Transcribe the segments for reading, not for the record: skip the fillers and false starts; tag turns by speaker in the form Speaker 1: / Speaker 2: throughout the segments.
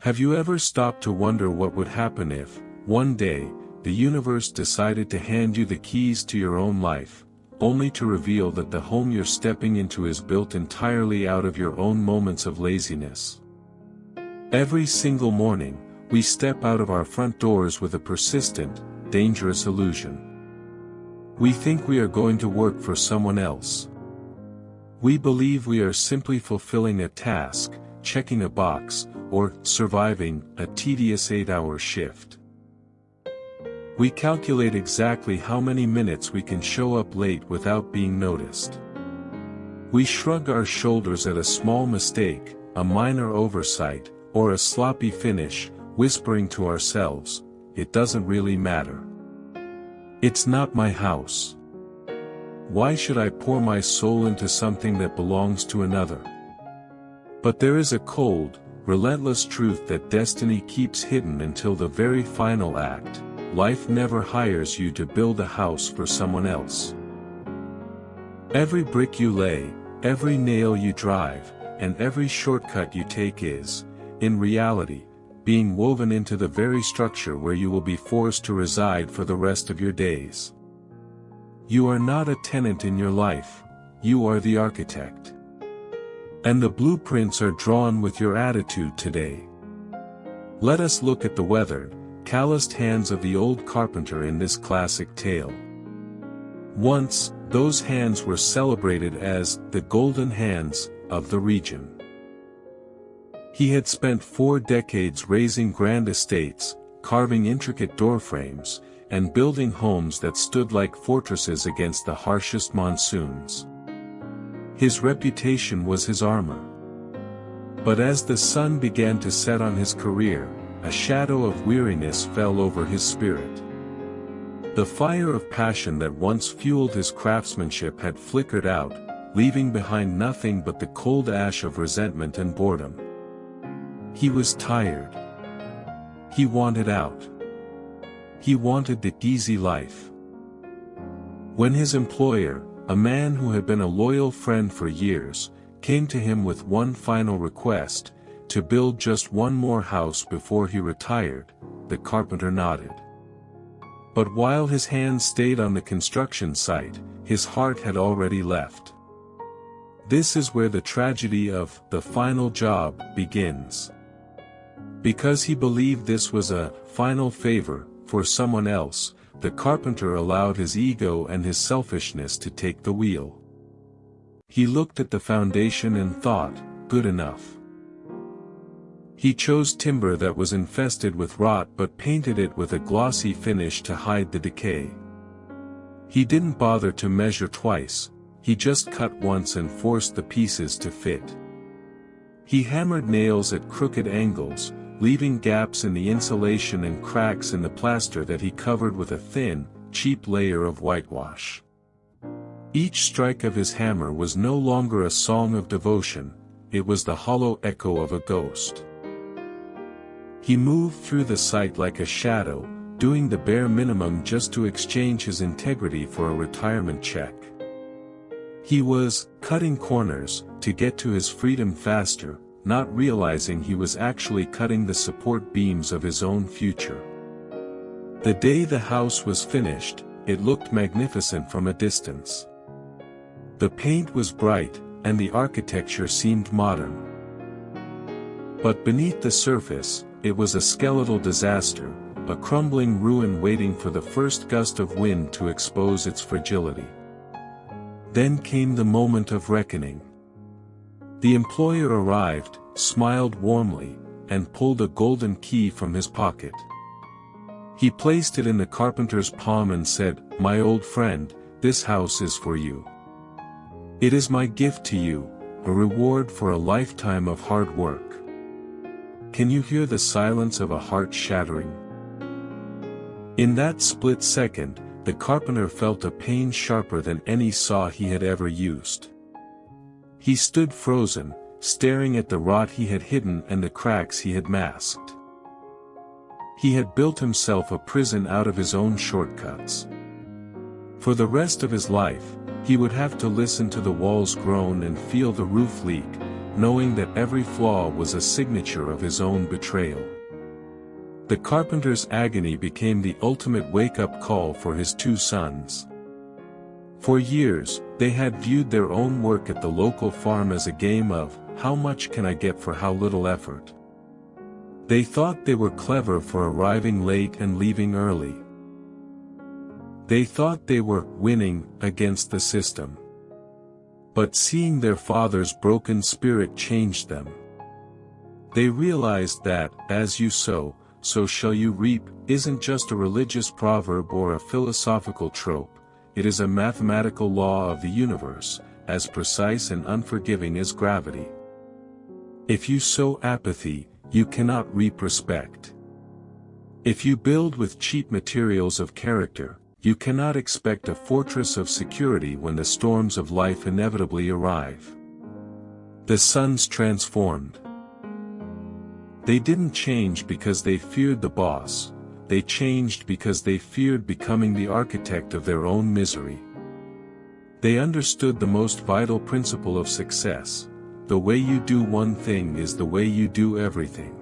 Speaker 1: Have you ever stopped to wonder what would happen if, one day, the universe decided to hand you the keys to your own life, only to reveal that the home you're stepping into is built entirely out of your own moments of laziness? Every single morning, we step out of our front doors with a persistent, dangerous illusion. We think we are going to work for someone else. We believe we are simply fulfilling a task, checking a box, or surviving a tedious 8-hour shift. We calculate exactly how many minutes we can show up late without being noticed. We shrug our shoulders at a small mistake, a minor oversight, or a sloppy finish, whispering to ourselves, "It doesn't really matter. It's not my house. Why should I pour my soul into something that belongs to another?" But there is a cold, relentless truth that destiny keeps hidden until the very final act. Life never hires you to build a house for someone else. Every brick you lay, every nail you drive, and every shortcut you take is, in reality, being woven into the very structure where you will be forced to reside for the rest of your days. You are not a tenant in your life, you are the architect. And the blueprints are drawn with your attitude today. Let us look at the weathered, calloused hands of the old carpenter in this classic tale. Once, those hands were celebrated as the golden hands of the region. He had spent 4 decades raising grand estates, carving intricate doorframes, and building homes that stood like fortresses against the harshest monsoons. His reputation was his armor. But as the sun began to set on his career, a shadow of weariness fell over his spirit. The fire of passion that once fueled his craftsmanship had flickered out, leaving behind nothing but the cold ash of resentment and boredom. He was tired. He wanted out. He wanted the easy life. When his employer, a man who had been a loyal friend for years, came to him with one final request, to build just one more house before he retired, the carpenter nodded. But while his hands stayed on the construction site, his heart had already left. This is where the tragedy of the final job begins. Because he believed this was a final favor for someone else, the carpenter allowed his ego and his selfishness to take the wheel. He looked at the foundation and thought, good enough. He chose timber that was infested with rot but painted it with a glossy finish to hide the decay. He didn't bother to measure twice, he just cut once and forced the pieces to fit. He hammered nails at crooked angles, leaving gaps in the insulation and cracks in the plaster that he covered with a thin, cheap layer of whitewash. Each strike of his hammer was no longer a song of devotion, it was the hollow echo of a ghost. He moved through the site like a shadow, doing the bare minimum just to exchange his integrity for a retirement check. He was cutting corners to get to his freedom faster, not realizing he was actually cutting the support beams of his own future. The day the house was finished, it looked magnificent from a distance. The paint was bright, and the architecture seemed modern. But beneath the surface, it was a skeletal disaster, a crumbling ruin waiting for the first gust of wind to expose its fragility. Then came the moment of reckoning. The employer arrived, smiled warmly, and pulled a golden key from his pocket. He placed it in the carpenter's palm and said, "My old friend, this house is for you. It is my gift to you, a reward for a lifetime of hard work." Can you hear the silence of a heart shattering? In that split second, the carpenter felt a pain sharper than any saw he had ever used. He stood frozen, staring at the rot he had hidden and the cracks he had masked. He had built himself a prison out of his own shortcuts. For the rest of his life, he would have to listen to the walls groan and feel the roof leak, knowing that every flaw was a signature of his own betrayal. The carpenter's agony became the ultimate wake-up call for his two sons. For years, they had viewed their own work at the local farm as a game of, how much can I get for how little effort? They thought they were clever for arriving late and leaving early. They thought they were winning against the system. But seeing their father's broken spirit changed them. They realized that, as you sow, so shall you reap, isn't just a religious proverb or a philosophical trope, it is a mathematical law of the universe, as precise and unforgiving as gravity. If you sow apathy, you cannot reap respect. If you build with cheap materials of character, you cannot expect a fortress of security when the storms of life inevitably arrive. The sons transformed. They didn't change because they feared the boss, they changed because they feared becoming the architect of their own misery. They understood the most vital principle of success: the way you do one thing is the way you do everything.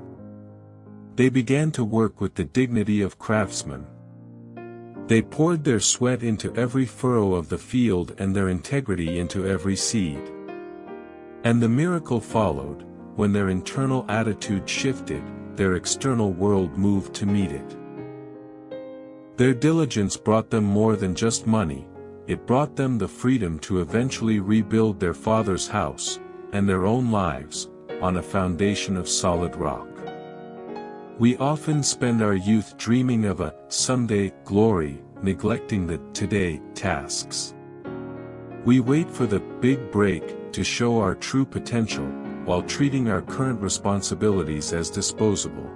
Speaker 1: They began to work with the dignity of craftsmen. They poured their sweat into every furrow of the field and their integrity into every seed. And the miracle followed: when their internal attitude shifted, their external world moved to meet it. Their diligence brought them more than just money, it brought them the freedom to eventually rebuild their father's house, and their own lives, on a foundation of solid rock. We often spend our youth dreaming of a someday glory, neglecting the today tasks. We wait for the big break to show our true potential, while treating our current responsibilities as disposable.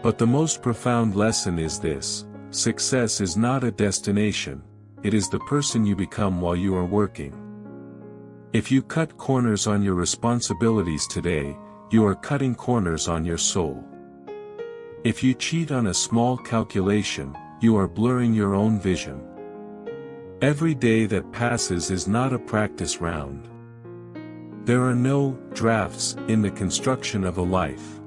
Speaker 1: But the most profound lesson is this: success is not a destination, it is the person you become while you are working. If you cut corners on your responsibilities today, you are cutting corners on your soul. If you cheat on a small calculation, you are blurring your own vision. Every day that passes is not a practice round. There are no drafts in the construction of a life.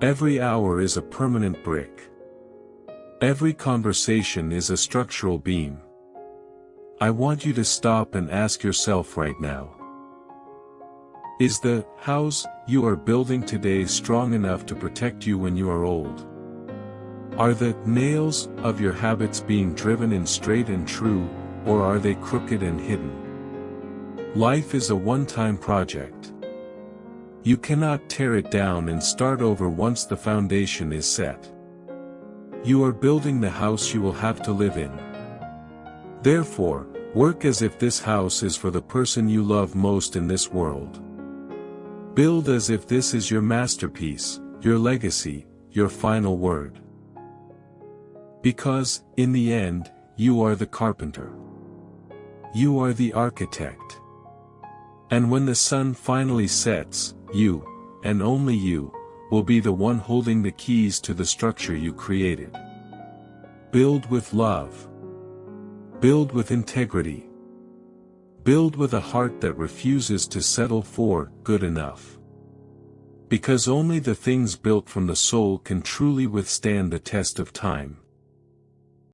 Speaker 1: Every hour is a permanent brick. Every conversation is a structural beam. I want you to stop and ask yourself right now: is the house you are building today strong enough to protect you when you are old? Are the nails of your habits being driven in straight and true, or are they crooked and hidden? Life is a one-time project. You cannot tear it down and start over once the foundation is set. You are building the house you will have to live in. Therefore, work as if this house is for the person you love most in this world. Build as if this is your masterpiece, your legacy, your final word. Because, in the end, you are the carpenter. You are the architect. And when the sun finally sets, you, and only you, will be the one holding the keys to the structure you created. Build with love. Build with integrity. Build with a heart that refuses to settle for good enough. Because only the things built from the soul can truly withstand the test of time.